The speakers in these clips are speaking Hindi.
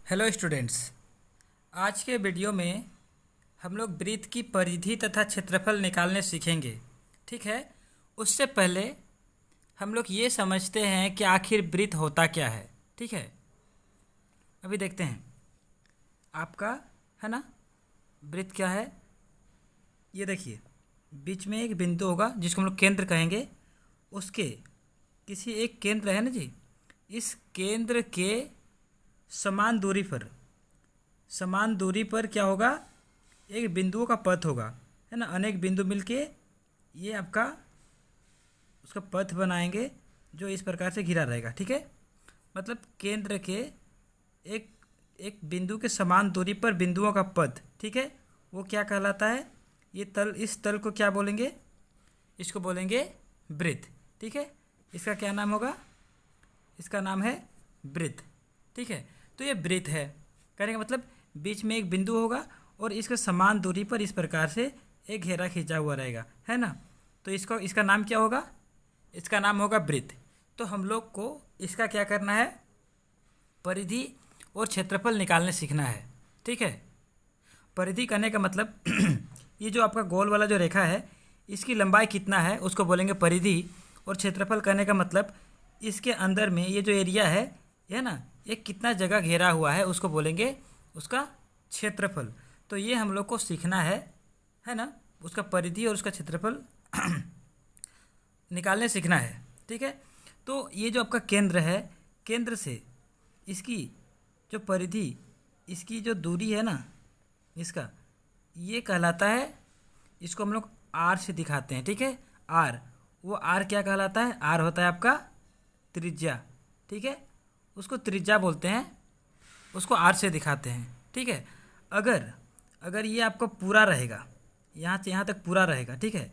Hello students. आज के वीडियो में हम लोग वृत्त की परिधि तथा क्षेत्रफल निकालने सीखेंगे। ठीक है, उससे पहले हम लोग ये समझते हैं कि आखिर वृत्त होता क्या है। ठीक है, अभी देखते हैं आपका, है ना, वृत्त क्या है। ये देखिए, बीच में एक बिंदु होगा जिसको हम लोग केंद्र कहेंगे। उसके किसी एक केंद्र है ना जी, इस केंद्र के समान दूरी पर क्या होगा, एक बिंदुओं का पथ होगा, है ना। अनेक बिंदु मिलके ये आपका उसका पथ बनाएंगे जो इस प्रकार से घिरा रहेगा। ठीक है, मतलब केंद्र के एक एक बिंदु के समान दूरी पर बिंदुओं का पथ, ठीक है, वो क्या कहलाता है। ये तल, इस तल को क्या बोलेंगे, इसको बोलेंगे वृत्त। ठीक है, इसका क्या नाम होगा, इसका नाम है वृत्त। ठीक है, तो ये वृत्त है। कहने का मतलब बीच में एक बिंदु होगा और इसके समान दूरी पर इस प्रकार से एक घेरा खींचा हुआ रहेगा, है ना। तो इसका नाम क्या होगा, इसका नाम होगा वृत्त। तो हम लोग को इसका क्या करना है, परिधि और क्षेत्रफल निकालने सीखना है। ठीक है, परिधि करने का मतलब ये जो आपका गोल वाला जो रेखा है इसकी लंबाई कितना है उसको बोलेंगे परिधि। और क्षेत्रफल करने का मतलब इसके अंदर में ये जो एरिया है ना, ये कितना जगह घेरा हुआ है उसको बोलेंगे उसका क्षेत्रफल। तो ये हम लोग को सीखना है ना, उसका परिधि और उसका क्षेत्रफल निकालने सीखना है। ठीक है, तो ये जो आपका केंद्र है, केंद्र से इसकी जो परिधि, इसकी जो दूरी है ना, इसका ये कहलाता है, इसको हम लोग आर से दिखाते हैं। ठीक है, आर, वो आर क्या कहलाता है, आर होता है आपका त्रिज्या। ठीक है, उसको त्रिज्या बोलते हैं, उसको आर से दिखाते हैं। ठीक है, अगर ये आपका पूरा रहेगा, यहाँ से यहाँ तक पूरा रहेगा, ठीक है,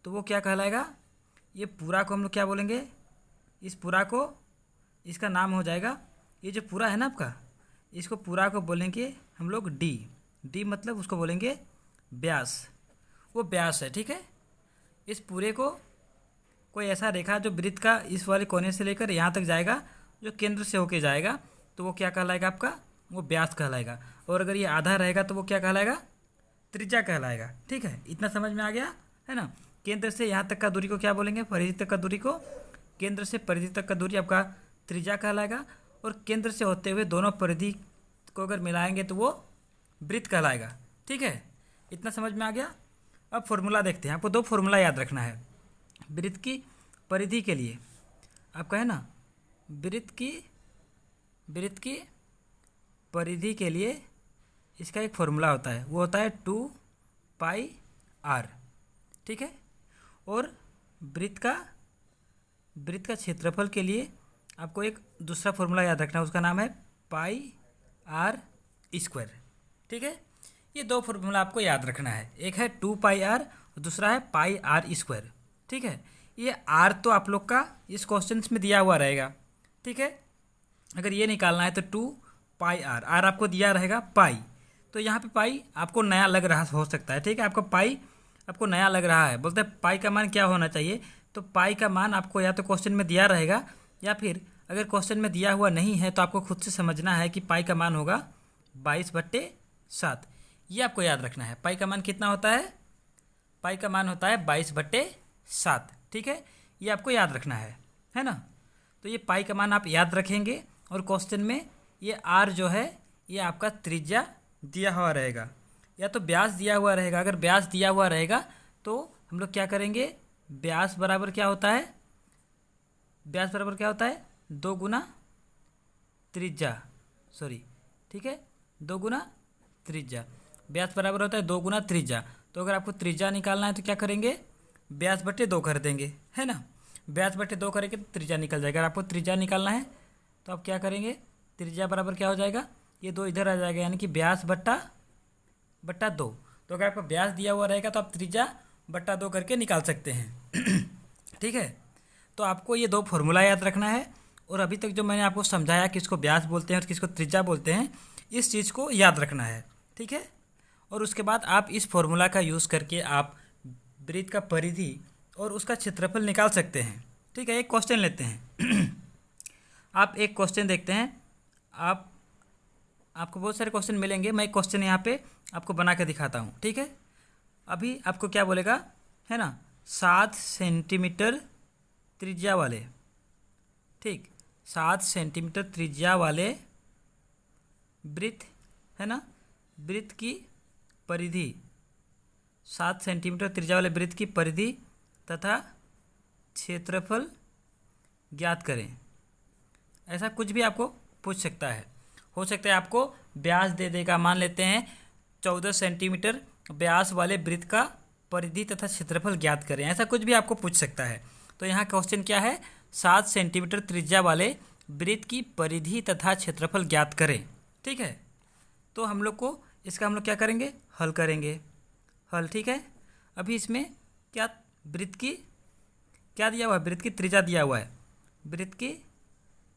तो वो क्या कहलाएगा, ये पूरा को हम लोग क्या बोलेंगे, इस पूरा को, इसका नाम हो जाएगा, ये जो पूरा है ना आपका, इसको पूरा को बोलेंगे हम लोग डी मतलब उसको बोलेंगे व्यास, वो व्यास है। ठीक है, इस पूरे को कोई ऐसा रेखा जो वृत्त का इस वाले कोने से लेकर यहाँ तक जाएगा, जो केंद्र से होके जाएगा, तो वो क्या कहलाएगा आपका, वो व्यास कहलाएगा। और अगर ये आधा रहेगा तो वो क्या कहलाएगा, त्रिज्या कहलाएगा। ठीक है, इतना समझ में आ गया, है ना। केंद्र से यहाँ तक का दूरी को क्या बोलेंगे, परिधि तक का दूरी को, केंद्र से परिधि तक का दूरी आपका त्रिज्या कहलाएगा। और केंद्र से होते हुए दोनों परिधि को अगर मिलाएंगे तो वो वृत्त कहलाएगा। ठीक है, इतना समझ में आ गया। अब फॉर्मूला देखते हैं, आपको दो फॉर्मूला याद रखना है वृत्त की परिधि के लिए। आपका है ना, वृत्त की परिधि के लिए इसका एक फॉर्मूला होता है, वो होता है 2πr। ठीक है, और वृत्त का क्षेत्रफल के लिए आपको एक दूसरा फॉर्मूला याद रखना है, उसका नाम है πr²। ठीक है, ये दो फॉर्मूला आपको याद रखना है, एक है 2πr और दूसरा है πr²। ठीक है, ये r तो आप लोग का इस क्वेश्चन में दिया हुआ रहेगा। ठीक है, अगर ये निकालना है तो 2πr, r आपको दिया रहेगा पाई, तो यहाँ पे पाई आपको नया लग रहा हो सकता है। ठीक है, आपको पाई आपको नया लग रहा है, बोलते हैं पाई का मान क्या होना चाहिए, तो पाई का मान आपको या तो क्वेश्चन में दिया रहेगा, या फिर अगर क्वेश्चन में दिया हुआ नहीं है तो आपको खुद से समझना है कि पाई का मान होगा 22/7। ये आपको याद रखना है, पाई का मान कितना होता है, पाई का मान होता है 22/7। ठीक है, ये आपको याद रखना है ना। तो ये पाई का मान आप याद रखेंगे, और क्वेश्चन में ये आर जो है ये आपका त्रिज्या दिया हुआ रहेगा, या तो व्यास दिया हुआ रहेगा। अगर व्यास दिया हुआ रहेगा तो हम लोग क्या करेंगे, व्यास बराबर क्या होता है, व्यास बराबर क्या होता है, 2 गुना त्रिज्या, सॉरी, ठीक है, 2 गुना त्रिज्या। व्यास बराबर होता है 2 गुना त्रिज्या। तो अगर आपको त्रिज्या निकालना है तो क्या करेंगे, व्यास बटे 2 कर देंगे, है ना। व्यास बटे 2 करेंगे तो त्रिज्या निकल जाएगा। अगर आपको त्रिज्या निकालना है तो आप क्या करेंगे, त्रिज्या बराबर क्या हो जाएगा, ये 2 इधर आ जाएगा, यानी कि व्यास बट्टा 2। तो अगर आपको व्यास दिया हुआ रहेगा तो आप त्रिज्या बट्टा 2 करके निकाल सकते हैं। ठीक है, तो आपको ये दो फॉर्मूला याद रखना है, और अभी तक जो मैंने आपको समझाया किसको व्यास बोलते हैं और किसको त्रिज्या बोलते हैं, इस चीज़ को याद रखना है। ठीक है, और उसके बाद आप इस फॉर्मूला का यूज़ करके आप वृत्त का परिधि और उसका क्षेत्रफल निकाल सकते हैं। ठीक है, एक क्वेश्चन लेते हैं। आप एक क्वेश्चन देखते हैं, आप आपको बहुत सारे क्वेश्चन मिलेंगे। मैं एक क्वेश्चन यहाँ पे आपको बना के दिखाता हूँ, ठीक है। अभी आपको क्या बोलेगा, है ना, 7 सेंटीमीटर त्रिज्या वाले, ठीक, 7 सेंटीमीटर त्रिज्या वाले वृत्त, है ना, वृत्त की परिधि, 7 सेंटीमीटर त्रिज्या वाले वृत्त की परिधि तथा क्षेत्रफल ज्ञात करें। ऐसा कुछ भी आपको पूछ सकता है। हो सकता है आपको व्यास दे देगा, मान लेते हैं 14 सेंटीमीटर व्यास वाले वृत्त का परिधि तथा क्षेत्रफल ज्ञात करें, ऐसा कुछ भी आपको पूछ सकता है। तो यहाँ क्वेश्चन क्या है, 7 सेंटीमीटर त्रिज्या वाले वृत्त की परिधि तथा क्षेत्रफल ज्ञात करें, ठीक है। तो हम लोग को इसका हम लोग क्या करेंगे, हल करेंगे, हल, ठीक है। अभी इसमें क्या वृत्त की क्या दिया हुआ है, वृत्त की त्रिज्या दिया हुआ है, वृत्त की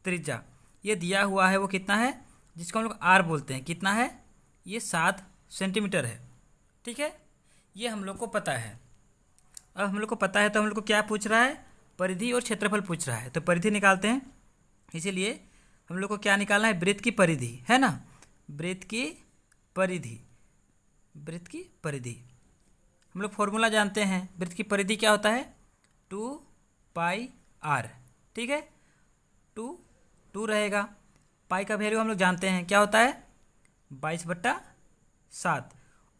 त्रिज्या ये दिया हुआ है, वो कितना है, जिसको हम लोग आर बोलते हैं, कितना है, ये 7 सेंटीमीटर है, ठीक है। ये हम लोग को पता है। अब हम लोग को पता है तो हम लोग को क्या पूछ रहा है, परिधि और क्षेत्रफल पूछ रहा है। तो परिधि निकालते हैं, इसीलिए हम लोग को क्या निकालना है, वृत्त की परिधि, है ना, वृत्त की परिधि, वृत्त की परिधि। हम लोग फॉर्मूला जानते हैं, वृत्त की परिधि क्या होता है, 2πr, ठीक है। 2 रहेगा, पाई का वैल्यू हम लोग जानते हैं क्या होता है, 22/7,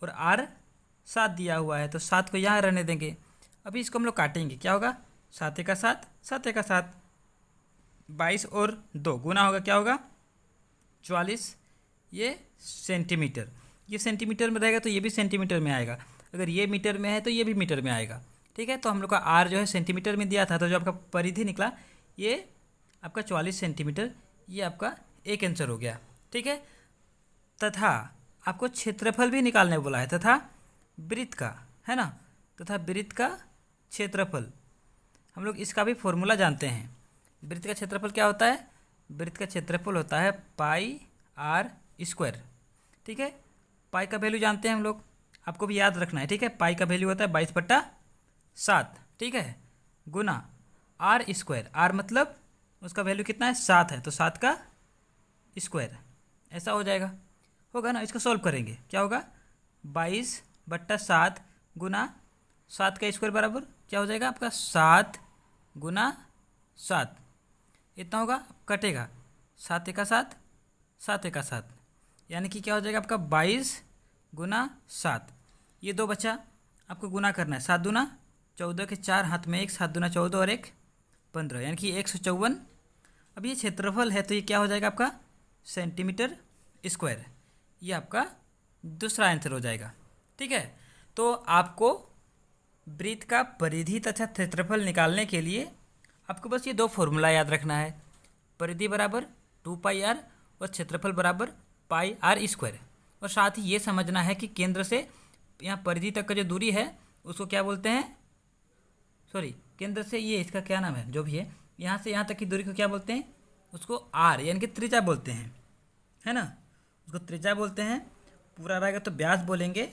और r 7 दिया हुआ है, तो 7 को यहाँ रहने देंगे। अभी इसको हम लोग काटेंगे, क्या होगा, 7 का 7, 7 का 7, 22 और 2 गुना होगा, क्या होगा, 44, ये सेंटीमीटर, ये सेंटीमीटर में रहेगा तो ये भी सेंटीमीटर में आएगा, अगर ये मीटर में है तो ये भी मीटर में आएगा, ठीक है। तो हम लोग का आर जो है सेंटीमीटर में दिया था, तो जो आपका परिधि निकला ये आपका 44 सेंटीमीटर, ये आपका एक आंसर हो गया, ठीक है। तथा आपको क्षेत्रफल भी निकालने बोला है, तथा वृत्त का, है ना, तथा वृत्त का क्षेत्रफल, हम लोग इसका भी फॉर्मूला जानते हैं। वृत्त का क्षेत्रफल क्या होता है, वृत्त का क्षेत्रफल होता है πr², ठीक है। पाई का वैल्यू जानते हैं हम लोग, आपको भी याद रखना है, ठीक है। पाई का वैल्यू होता है 22/7, ठीक है, गुना r², r मतलब उसका वैल्यू कितना है, 7 है, तो 7 का स्क्वायर, ऐसा हो जाएगा, होगा ना। इसको सॉल्व करेंगे, क्या होगा, 22/7 गुना 7 का स्क्वायर बराबर क्या हो जाएगा आपका, 7 गुना 7, इतना होगा, कटेगा, 7 का 7, 7 का 7, यानी कि क्या हो जाएगा आपका 22 गुना 7, ये 2 बचा, आपको गुना करना है, 7 दूना 14 के 4 हाथ में 1, 7 दूना 14 और 1 15, यानी कि 154। अब ये क्षेत्रफल है तो ये क्या हो जाएगा आपका, सेंटीमीटर स्क्वायर, ये आपका दूसरा आंसर हो जाएगा, ठीक है। तो आपको वृत्त का परिधि तथा क्षेत्रफल निकालने के लिए आपको बस ये 2 फॉर्मूला याद रखना है, परिधि बराबर 2πr और क्षेत्रफल बराबर πr², और साथ ही ये समझना है कि केंद्र से यहाँ परिधि तक का जो दूरी है उसको क्या बोलते हैं, सॉरी, केंद्र से ये इसका क्या नाम है, जो भी है, यहाँ से यहाँ तक की दूरी को क्या बोलते हैं, उसको आर यानी कि त्रिज्या बोलते हैं, है ना, उसको त्रिज्या बोलते हैं। पूरा रहेगा तो व्यास बोलेंगे,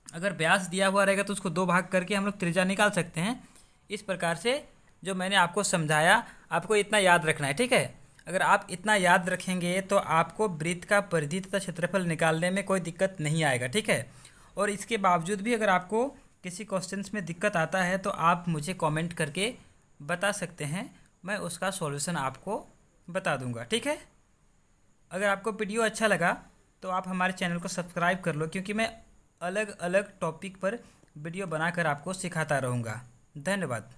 अगर व्यास दिया हुआ रहेगा तो उसको 2 भाग करके हम लोग त्रिज्या निकाल सकते हैं। इस प्रकार से जो मैंने आपको समझाया, आपको इतना याद रखना है, ठीक है। अगर आप इतना याद रखेंगे तो आपको वृत्त का परिधि तथा क्षेत्रफल निकालने में कोई दिक्कत नहीं आएगा, ठीक है। और इसके बावजूद भी अगर आपको किसी क्वेश्चंस में दिक्कत आता है तो आप मुझे कमेंट करके बता सकते हैं, मैं उसका सॉल्यूशन आपको बता दूंगा, ठीक है। अगर आपको वीडियो अच्छा लगा तो आप हमारे चैनल को सब्सक्राइब कर लो, क्योंकि मैं अलग अलग टॉपिक पर वीडियो बनाकर आपको सिखाता रहूँगा। धन्यवाद।